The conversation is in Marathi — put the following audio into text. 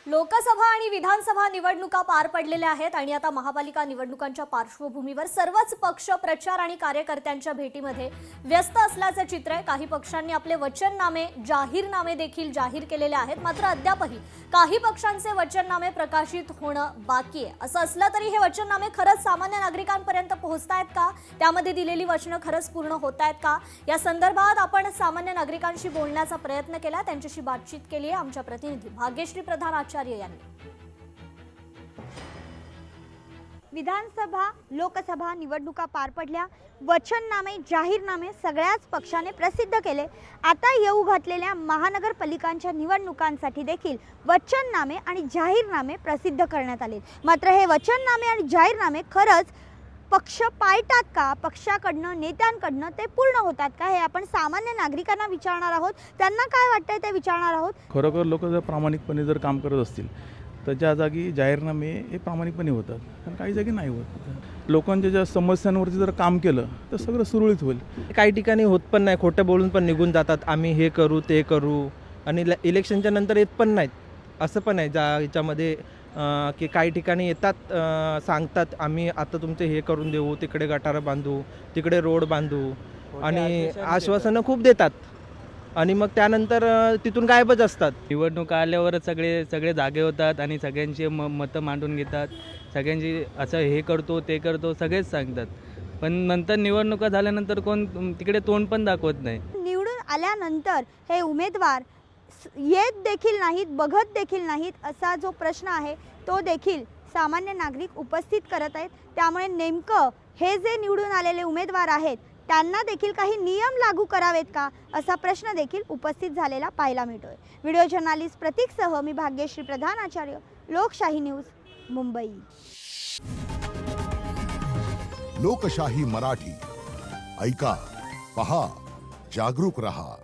लोकसभा आणि विधानसभा निवडणुका पार पडलेल्या आहेत आणि आता महापालिका निवडणुकांच्या पार्श्वभूमीवर सर्वच पक्ष प्रचार आणि कार्यकर्त्यांच्या भेटीमध्ये व्यस्त असल्याचे चित्र आहे। काही पक्षांनी आपले वचननामे जाहीरनामे देखील जाहीर केलेले आहेत, मात्र अद्यापही काही पक्षांचे वचननामे प्रकाशित होणं बाकी आहे। असं असलं तरी हे वचननामे खरंच सामान्य नागरिकांपर्यंत पोहोचतायत का? त्यामध्ये दिलेली वचनं खरंच पूर्ण होतायत का? या संदर्भात आपण सामान्य नागरिकांशी बोलण्याचा प्रयत्न केला, त्यांच्याशी बातचीत केली आहे आमच्या प्रतिनिधी भाग्यश्री प्रधान आचार्य यांनी। विधानसभा लोकसभा निवडणुका पार पडल्या, वचननामे जाहीरनामे सगळ्याच पक्षाने प्रसिद्ध केले। आता येऊ घातलेल्या महानगरपालिकांच्या निवडणुकांसाठी देखील वचननामे आणि जाहीरनामे प्रसिद्ध करण्यात आले। मात्र हे वचननामे आणि जाहीरनामे खरंच पक्ष पाळतात का? पक्षाकडनं नेत्यांकडनं ते पूर्ण होतात का? हे आपण सामान्य नागरिकांना विचारणार आहोत। त्यांना काय वाटतंय ते विचारणार आहोत। खरोखर लोक जर प्रामाणिकपणे जर काम करत असतील तर ज्या जागी जाहीरनामे हे प्रामाणिकपणे होतात आणि काही जागी नाही होत। लोकांच्या ज्या समस्यांवरती जर काम केलं तर सगळं सुरळीत होईल। काही ठिकाणी होत पण नाही, खोटं बोलून पण निघून जातात, आम्ही हे करू ते करू, आणि इलेक्शनच्या नंतर येत पण नाहीत। असं पण आहे याच्यामध्ये की काही ठिकाणी येतात, सांगतात आम्ही आता तुमचे हे करून देऊ, तिकडे गटारं बांधू, तिकडे रोड बांधू, आणि आश्वासनं खूप देतात आणि मग त्यानंतर तिथून गायबच असतात। निवडणुका आल्यावरच सगळे जागे होतात आणि सगळ्यांची मतं मांडून घेतात। सगळ्यांची असं हे करतो ते करतो सगळेच सांगतात, पण नंतर निवडणुका झाल्यानंतर कोण तिकडे तोंड पण दाखवत नाही। निवडून आल्यानंतर हे उमेदवार येत देखील नाहीत, बघत देखील नाहीत असा जो प्रश्न आहे तो देखील सामान्य नागरिक उपस्थित करत आहेत। त्यामुळे नेमकं हे जे निवडून आलेले उमेदवार आहेत त्यांना देखील काही नियम लागू करावेत का असा प्रश्न देखील उपस्थित झालेला पाहायला मिळतोय। व्हिडिओ जर्नलिस्ट प्रतीकसह मी भाग्यश्री प्रधान आचार्य, लोकशाही न्यूज, मुंबई। लोकशाही मराठी ऐका, पहा, जागरूक रहा।